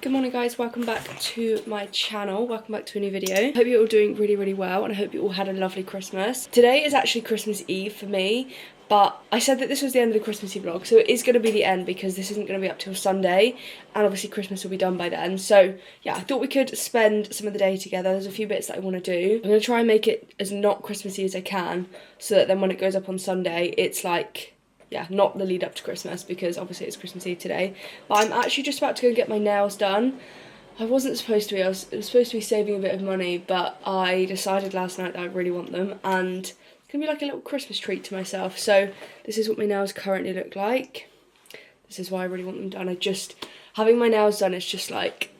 Good morning guys, welcome back to my channel, welcome back to a new video. Hope you're all doing really well and I hope you all had a lovely Christmas. Today is actually Christmas Eve for me, but I said that this was the end of the Christmas Eve vlog, so it is going to be the end because this isn't going to be up till Sunday and obviously Christmas will be done by then. So yeah, I thought we could spend some of the day together. There's a few bits that I want to do. I'm going to try and make it as not Christmassy as I can so that then when it goes up on Sunday it's like, yeah, not the lead up to Christmas because obviously it's Christmas Eve today. But I'm actually just about to go and get my nails done. I wasn't supposed to be, I was supposed to be saving a bit of money, but I decided last night that I really want them and it's going to be like a little Christmas treat to myself. So this is what my nails currently look like. This is why I really want them done. Having my nails done is just like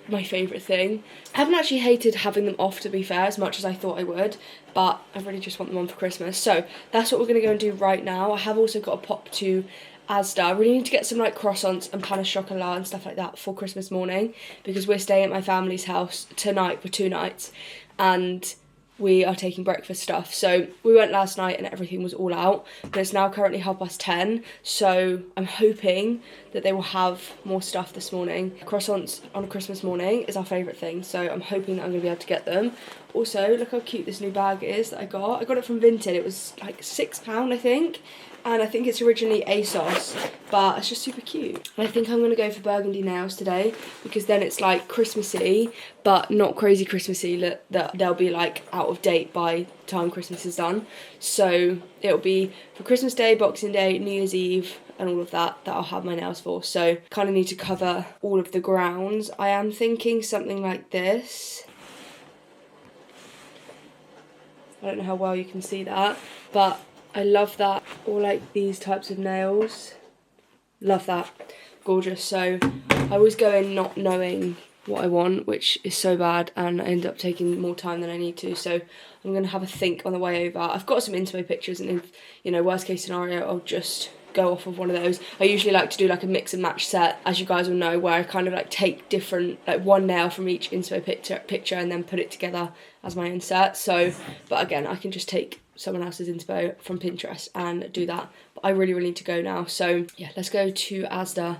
my favourite thing. I haven't actually hated having them off, to be fair, as much as I thought I would, but I really just want them on for Christmas. So that's what we're going to go and do right now. I have also got to pop to Asda. I really need to get some like croissants and pain au chocolat and stuff like that for Christmas morning because we're staying at my family's house tonight for 2 nights and we are taking breakfast stuff. So we went last night and everything was all out, but it's now currently 10:30, so I'm hoping that they will have more stuff this morning. Croissants on a Christmas morning is our favourite thing, so I'm hoping that I'm going to be able to get them. Also, look how cute this new bag is that I got. I got it from Vinted. It was like £6, I think. And I think it's originally ASOS, but it's just super cute. And I think I'm going to go for burgundy nails today because then it's like Christmassy, but not crazy Christmassy, that they'll be like out of date by the time Christmas is done. So it'll be for Christmas Day, Boxing Day, New Year's Eve, and all of that I'll have my nails for. So kind of need to cover all of the grounds. I am thinking something like this. I don't know how well you can see that, but I love that, or like these types of nails, love that, gorgeous. So I always go in not knowing what I want, which is so bad, and I end up taking more time than I need to, so I'm going to have a think on the way over. I've got some inspo pictures, and if, you know, worst case scenario, I'll just go off of one of those. I usually like to do like a mix and match set, as you guys will know, where I kind of like take different, like one nail from each inspo picture and then put it together as my own set. So, but again, I can just take someone else's inspo from Pinterest and do that. But I really need to go now. So yeah, let's go to Asda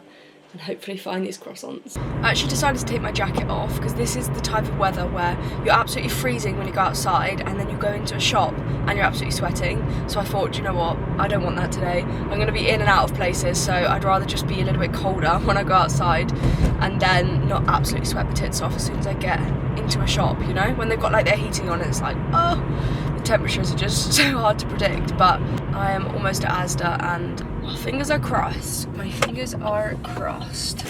and hopefully find these croissants. I actually decided to take my jacket off because this is the type of weather where you're absolutely freezing when you go outside and then you go into a shop and you're absolutely sweating. So I thought, do you know what, I don't want that today. I'm going to be in and out of places, so I'd rather just be a little bit colder when I go outside and then not absolutely sweat my tits off as soon as I get into a shop, you know? When they've got like their heating on, it's like, oh, the temperatures are just so hard to predict. But I am almost at Asda and my fingers are crossed. My fingers are crossed.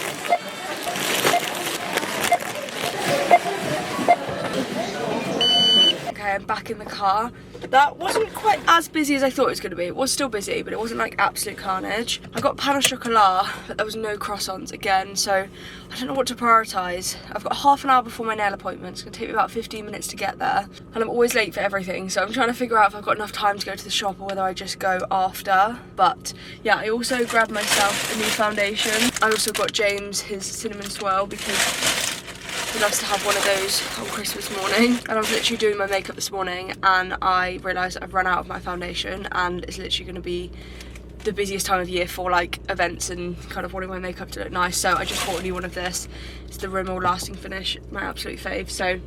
Okay, I'm back in the car. That wasn't quite as busy as I thought it was going to be. It was still busy, but it wasn't like absolute carnage. I got pain au chocolat, but there was no croissants again, so I don't know what to prioritise. I've got half an hour before my nail appointment. It's going to take me about 15 minutes to get there, and I'm always late for everything, so I'm trying to figure out if I've got enough time to go to the shop or whether I just go after. But yeah, I also grabbed myself a new foundation. I also got James his cinnamon swirl because he loves to have one of those on Christmas morning. And I was literally doing my makeup this morning and I realised I've run out of my foundation and it's literally going to be the busiest time of year for like events and kind of wanting my makeup to look nice. So I just bought a new one of this. It's the Rimmel Lasting Finish, my absolute fave. So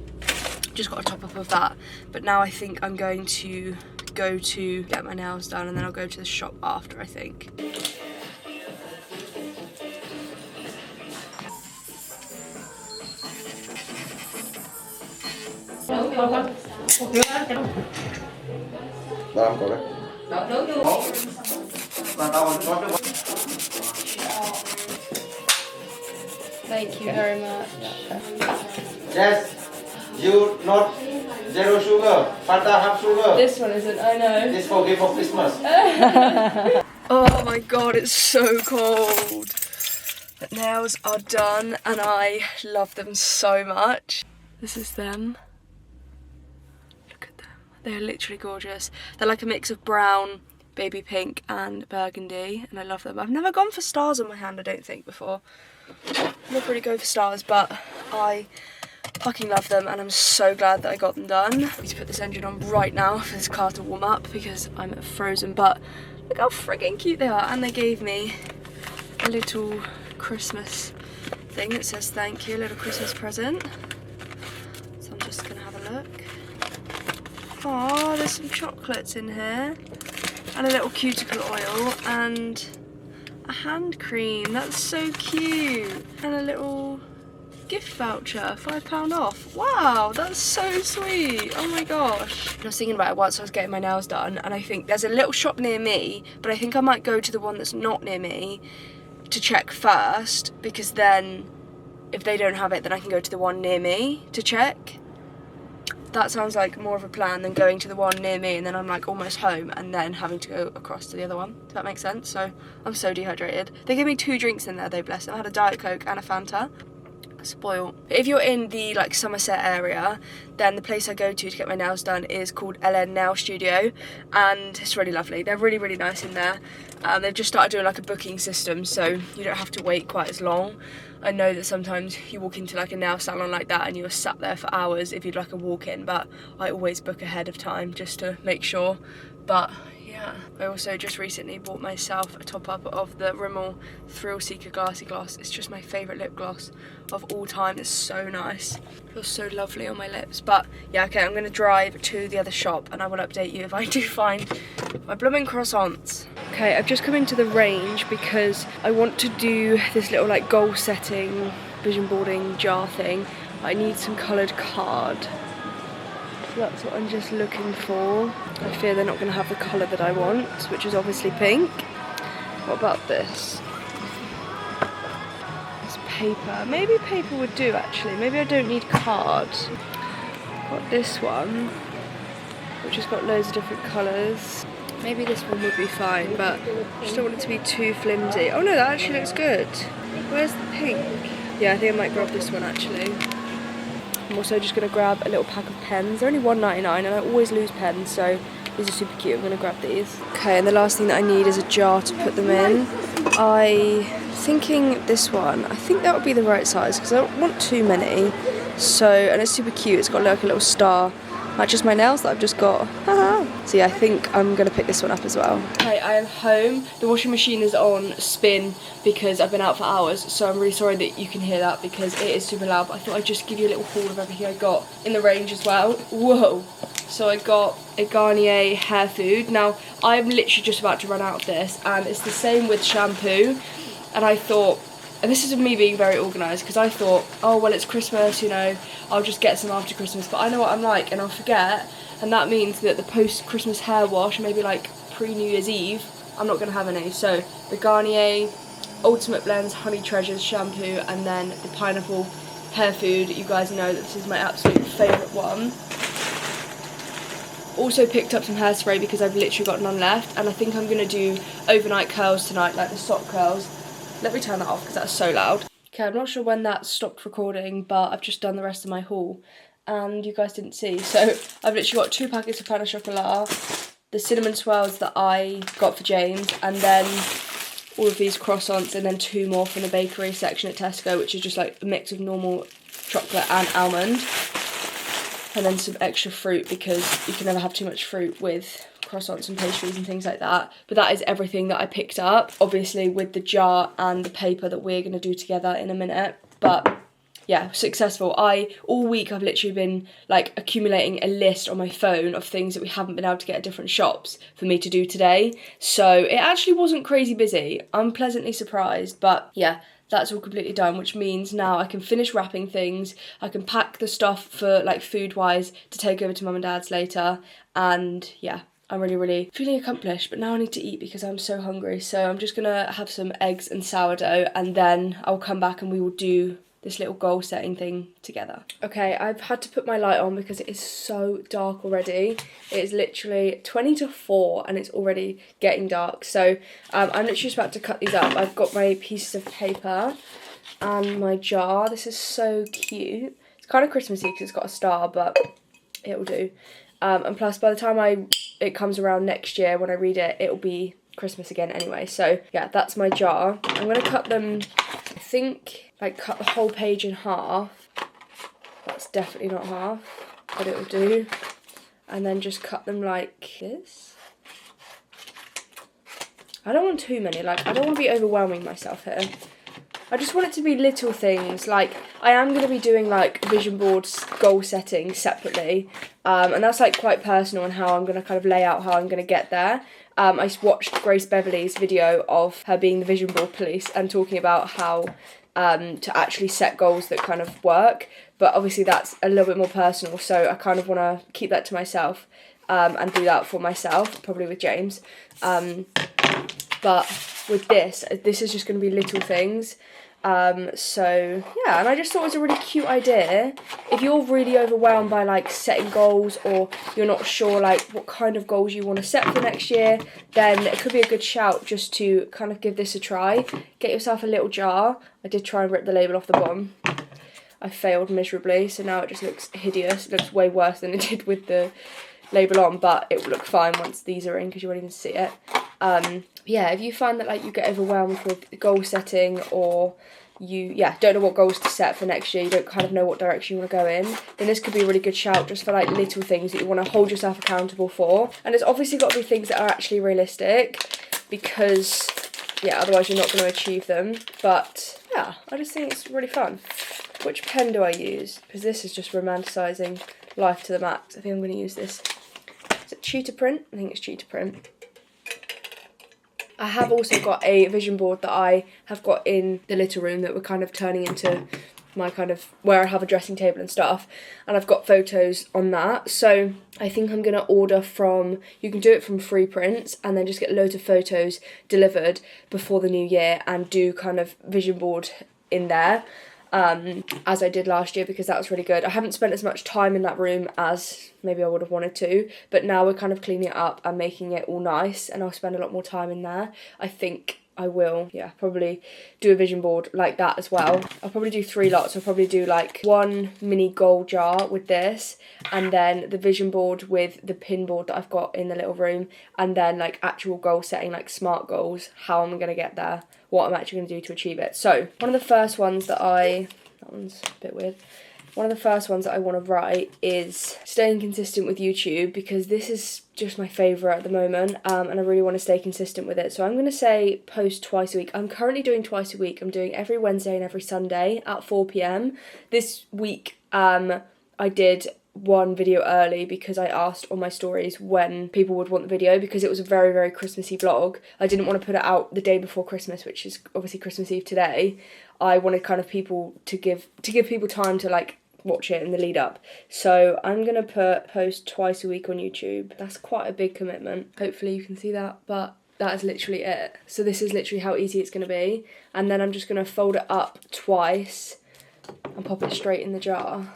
just got a top up of that. But now I think I'm going to go to get my nails done and then I'll go to the shop after, I think. Thank you very much. Yes, you not zero sugar, Fanta half sugar. This one isn't, I know. This for gift for Christmas. Oh my god, it's so cold. The nails are done and I love them so much. This is them. Look at them. They're literally gorgeous. They're like a mix of brown, baby pink and burgundy and I love them. I've never gone for stars on my hand, I don't think, before. I never really go for stars, but I fucking love them and I'm so glad that I got them done. I need to put this engine on right now for this car to warm up because I'm frozen, but look how friggin' cute they are. And they gave me a little Christmas thing that says thank you, a little Christmas present. So I'm just gonna have a look. Oh, there's some chocolates in here. And a little cuticle oil and a hand cream. That's so cute. And a little gift voucher, £5 off. Wow, that's so sweet. Oh my gosh. I was thinking about it whilst I was getting my nails done, and I think there's a little shop near me, but I think I might go to the one that's not near me to check first, because then if they don't have it, then I can go to the one near me to check. That sounds like more of a plan than going to the one near me and then I'm like almost home and then having to go across to the other one. Does that make sense? So I'm so dehydrated. They gave me 2 drinks in there though, bless them. I had a Diet Coke and a Fanta. Spoiled. If you're in the like Somerset area, then the place I go to get my nails done is called LN Nail Studio, and it's really lovely. They're really, really nice in there. They've just started doing like a booking system, so you don't have to wait quite as long. I know that sometimes you walk into like a nail salon like that and you're sat there for hours if you'd like a walk-in, but I always book ahead of time just to make sure. But yeah, I also just recently bought myself a top-up of the Rimmel Thrill Seeker Glassy Gloss. It's just my favourite lip gloss of all time. It's so nice. It feels so lovely on my lips. But yeah, okay, I'm going to drive to the other shop and I will update you if I do find my blooming croissants. Okay, I've just come into the range because I want to do this little like goal setting, vision boarding jar thing. I need some coloured card. That's what I'm just looking for. I fear they're not going to have the colour that I want, which is obviously pink. What about this? It's paper. Maybe paper would do actually. Maybe I don't need card. Got this one, which has got loads of different colours. Maybe this one would be fine, but I just don't want it to be too flimsy. Oh no, that actually looks good. Where's the pink? Yeah, I think I might grab this one actually. I'm also just going to grab a little pack of pens. They're only £1.99 and I always lose pens, so these are super cute. I'm going to grab these. Okay, and the last thing that I need is a jar to put them in. I'm thinking this one. I think that would be the right size because I don't want too many. So, and it's super cute. It's got like a little star. Matches my nails that I've just got. So yeah, I think I'm going to pick this one up as well. Okay, I am home. The washing machine is on spin because I've been out for hours, so I'm really sorry that you can hear that because it is super loud, but I thought I'd just give you a little haul of everything I got in the range as well. Whoa! So I got a Garnier hair food. Now, I'm literally just about to run out of this, and it's the same with shampoo, and I thought, and this is me being very organised, because I thought, oh well, it's Christmas, you know, I'll just get some after Christmas, but I know what I'm like and I'll forget, and that means that the post-Christmas hair wash, maybe like pre-New Year's Eve, I'm not going to have any. So the Garnier Ultimate Blends Honey Treasures shampoo and then the pineapple hair food. You guys know that this is my absolute favourite one. Also picked up some hairspray because I've literally got none left, and I think I'm going to do overnight curls tonight, like the sock curls. Let me turn that off because that's so loud. Okay, I'm not sure when that stopped recording, but I've just done the rest of my haul and you guys didn't see. So I've literally got 2 packets of pain au chocolat, the cinnamon swirls that I got for James, and then all of these croissants, and then 2 more from the bakery section at Tesco, which is just like a mix of normal chocolate and almond. And then some extra fruit because you can never have too much fruit with croissants and pastries and things like that. But that is everything that I picked up, obviously with the jar and the paper that we're going to do together in a minute. But yeah, successful. All week I've literally been like accumulating a list on my phone of things that we haven't been able to get at different shops for me to do today. So it actually wasn't crazy busy. I'm pleasantly surprised, but yeah, that's all completely done, which means now I can finish wrapping things, I can pack the stuff for like food-wise to take over to mum and dad's later, and yeah, I'm really, really feeling accomplished. But now I need to eat because I'm so hungry, so I'm just gonna have some eggs and sourdough, and then I'll come back and we will do this little goal setting thing together. Okay, I've had to put my light on because it is so dark already. It is literally 20 to 4 and it's already getting dark. So I'm literally just about to cut these up. I've got my pieces of paper and my jar. This is so cute. It's kind of Christmassy because it's got a star, but it'll do. And plus, by the time it comes around next year when I read it, it'll be Christmas again anyway. So yeah, that's my jar. I'm going to cut them, I think, like cut the whole page in half. That's definitely not half, but it'll do. And then just cut them like this. I don't want too many, like I don't want to be overwhelming myself here. I just want it to be little things. Like, I am going to be doing like vision boards, goal setting separately, and that's like quite personal on how I'm going to kind of lay out how I'm going to get there. I watched Grace Beverley's video of her being the vision board police and talking about how to actually set goals that kind of work, but obviously that's a little bit more personal, so I kind of want to keep that to myself and do that for myself, probably with James. But with this is just going to be little things. So yeah, and I just thought it was a really cute idea. If you're really overwhelmed by like setting goals, or you're not sure like what kind of goals you want to set for next year, then it could be a good shout just to kind of give this a try. Get yourself a little jar. I did try and rip the label off the bottom. I failed miserably, so now it just looks hideous. It looks way worse than it did with the label on, but it will look fine once these are in because you won't even see it. Yeah, if you find that like you get overwhelmed with goal setting, or you don't know what goals to set for next year, you don't kind of know what direction you want to go in, then this could be a really good shout just for like little things that you want to hold yourself accountable for. And it's obviously got to be things that are actually realistic, because otherwise you're not going to achieve them. But yeah, I just think it's really fun. Which pen do I use? Because this is just romanticising life to the max. I think I'm going to use this. Is it Cheetah Print? I think it's Cheetah Print. I have also got a vision board that I have got in the little room that we're kind of turning into my kind of where I have a dressing table and stuff, and I've got photos on that. So I think I'm going to order from, you can do it from Free Prints, and then just get loads of photos delivered before the new year and do kind of vision board in there. As I did last year, because that was really good. I haven't spent as much time in that room as maybe I would have wanted to, but now we're kind of cleaning it up and making it all nice, and I'll spend a lot more time in there. I think I will, probably do a vision board like that as well. I'll probably do 3 lots. I'll probably do like one mini goal jar with this, and then the vision board with the pin board that I've got in the little room, and then like actual goal setting, like SMART goals, how I'm going to get there, what I'm actually going to do to achieve it. So one of the first ones that that one's a bit weird. One of the first ones that I want to write is staying consistent with YouTube, because this is just my favourite at the moment, and I really want to stay consistent with it. So I'm going to say post twice a week. I'm currently doing twice a week. I'm doing every Wednesday and every Sunday at 4 p.m. This week I did one video early because I asked on my stories when people would want the video, because it was a very, very Christmassy vlog. I didn't want to put it out the day before Christmas, which is obviously Christmas Eve today. I wanted kind of people to give people time to like watch it in the lead up. So I'm gonna post twice a week on YouTube. That's quite a big commitment. Hopefully you can see that, but that is literally it. So this is literally how easy it's gonna be. And then I'm just gonna fold it up twice and pop it straight in the jar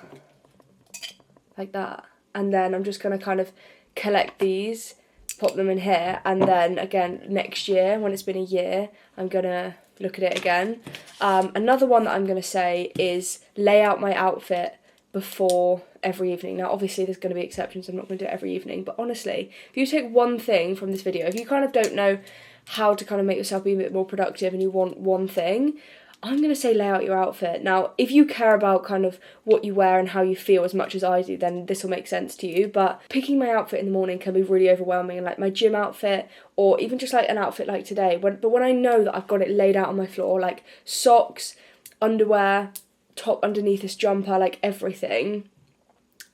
like that. And then I'm just gonna kind of collect these, pop them in here, and then again next year when it's been a year, I'm gonna look at it again. Another one that I'm going to say is lay out my outfit before every evening. Now obviously there's going to be exceptions, I'm not going to do it every evening, but honestly, if you take one thing from this video, if you kind of don't know how to kind of make yourself be a bit more productive and you want one thing, I'm going to say lay out your outfit. Now, if you care about kind of what you wear and how you feel as much as I do, then this will make sense to you. But picking my outfit in the morning can be really overwhelming, and like my gym outfit, or even just like an outfit like today. But when I know that I've got it laid out on my floor, like socks, underwear, top underneath this jumper, like everything,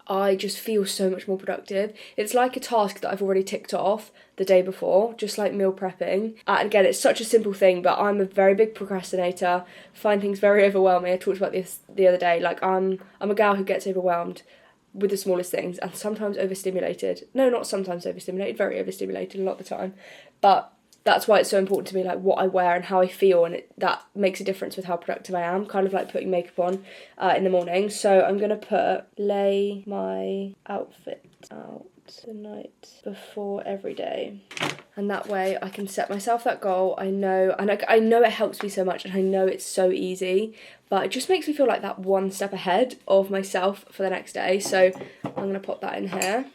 I just feel so much more productive. It's like a task that I've already ticked off the day before, just like meal prepping. And again, it's such a simple thing, but I'm a very big procrastinator, find things very overwhelming. I talked about this the other day. Like I'm a gal who gets overwhelmed with the smallest things, and sometimes overstimulated. No, not sometimes overstimulated, very overstimulated a lot of the time. But that's why it's so important to me, like what I wear and how I feel, and that makes a difference with how productive I am, kind of like putting makeup on in the morning. So I'm going to lay my outfit out the night before every day, and that way I can set myself that goal. I know, and I know it helps me so much, and I know it's so easy, but it just makes me feel like that one step ahead of myself for the next day. So I'm going to pop that in here.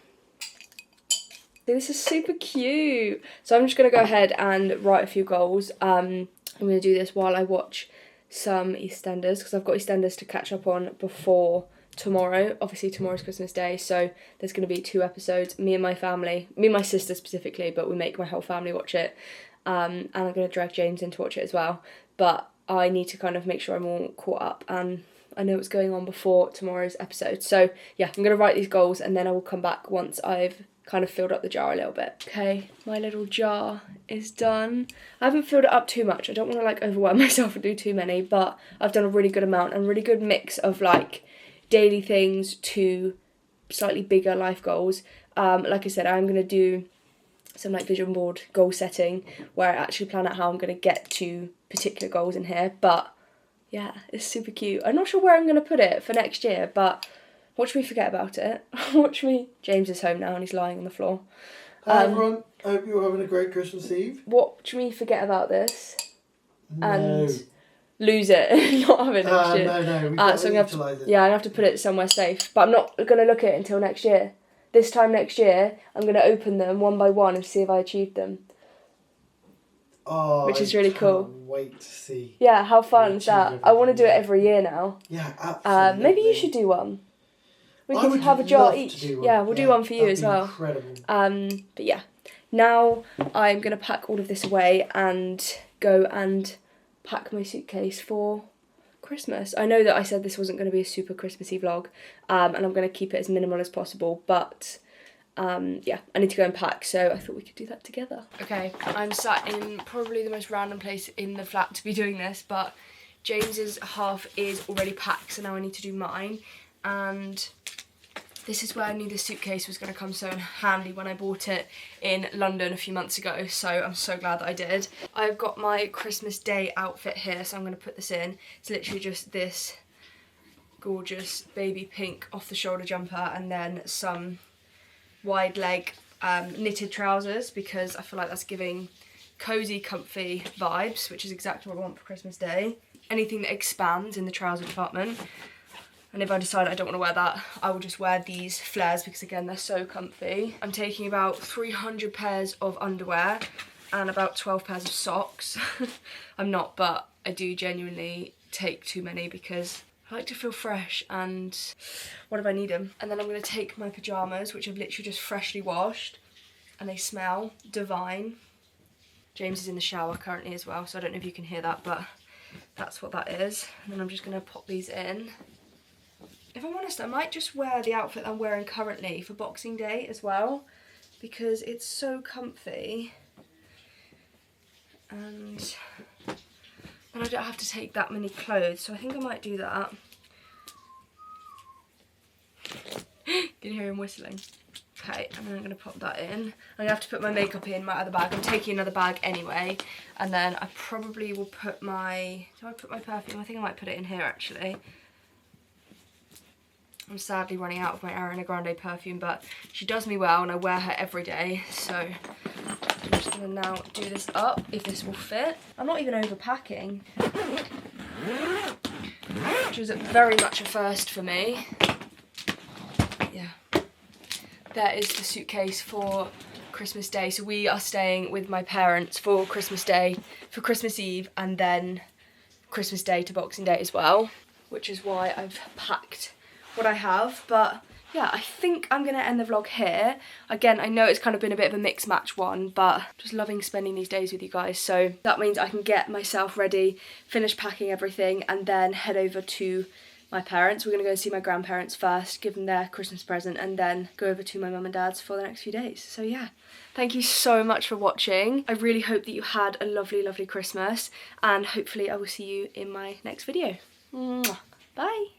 This is super cute. So I'm just going to go ahead and write a few goals. I'm going to do this while I watch some EastEnders, because I've got EastEnders to catch up on before tomorrow. Obviously tomorrow's Christmas Day, so there's going to be 2 episodes. Me and my family, me and my sister specifically, but we make my whole family watch it. And I'm going to drag James in to watch it as well. But I need to kind of make sure I'm all caught up and I know what's going on before tomorrow's episode. So yeah, I'm going to write these goals and then I will come back once I've kind of filled up the jar a little bit. Okay, my little jar is done. I haven't filled it up too much. I don't want to like overwhelm myself and do too many, but I've done a really good amount and really good mix of like daily things to slightly bigger life goals. Like I said, I'm going to do some like vision board goal setting where I actually plan out how I'm going to get to particular goals in here, but yeah, it's super cute. I'm not sure where I'm going to put it for next year, but watch me forget about it. Watch me. James is home now and he's lying on the floor. Hi everyone, I hope you're having a great Christmas Eve. Watch me forget about this No. and lose it. Not have it next year. No, we've got So to I'm gonna utilise it. yeah, I have to put it somewhere safe. But I'm not going to look at it until next year. This time next year, I'm going to open them one by one and see if I achieved them. Oh, Which is really cool. Wait to see. Yeah, how fun is that? I want to do it Yeah. every year now. Yeah, absolutely. Maybe you should do one. We I could would have a jar love to each. do one. Yeah, we'll do one for you that'd as be well. Incredible. But yeah, now I'm going to pack all of this away and go and pack my suitcase for Christmas. I know that I said this wasn't going to be a super Christmassy vlog, and I'm going to keep it as minimal as possible, but yeah, I need to go and pack, so I thought we could do that together. Okay, I'm sat in probably the most random place in the flat to be doing this, but James's half is already packed, so now I need to do mine, and this is where I knew this suitcase was going to come so handy when I bought it in London a few months ago, so I'm so glad that I did. I've got my Christmas Day outfit here, so I'm going to put this in. It's literally just this gorgeous baby pink off-the-shoulder jumper and then some wide leg knitted trousers because I feel like that's giving cozy, comfy vibes, which is exactly what I want for Christmas Day. Anything that expands in the trouser department. And if I decide I don't want to wear that, I will just wear these flares because again, they're so comfy. I'm taking about 300 pairs of underwear and about 12 pairs of socks. I'm not, but I do genuinely take too many because I like to feel fresh and what if I need them? And then I'm going to take my pyjamas, which I've literally just freshly washed, and they smell divine. James is in the shower currently as well, so I don't know if you can hear that, but that's what that is. And then I'm just going to pop these in. If I'm honest, I might just wear the outfit I'm wearing currently for Boxing Day as well, because it's so comfy. And I don't have to take that many clothes, so I think I might do that. Can you hear him whistling? Okay, and then I'm going to pop that in. I'm going to have to put my makeup in my other bag. I'm taking another bag anyway. And then I probably will put my... Do I put my perfume? I think I might put it in here actually. I'm sadly running out of my Ariana Grande perfume, but she does me well and I wear her every day. So I'm just going to now do this up, if this will fit. I'm not even overpacking, which is very much a first for me. Yeah. There is the suitcase for Christmas Day. So we are staying with my parents for Christmas Day, for Christmas Eve, and then Christmas Day to Boxing Day as well, which is why I've packed what I have. But yeah, I think I'm going to end the vlog here. Again, I know it's kind of been a bit of a mix match one, but just loving spending these days with you guys. So that means I can get myself ready, finish packing everything, and then head over to my parents. We're going to go and see my grandparents first, give them their Christmas present, and then go over to my mum and dad's for the next few days. So yeah, thank you so much for watching. I really hope that you had a lovely, lovely Christmas, and hopefully I will see you in my next video. Mwah. Bye!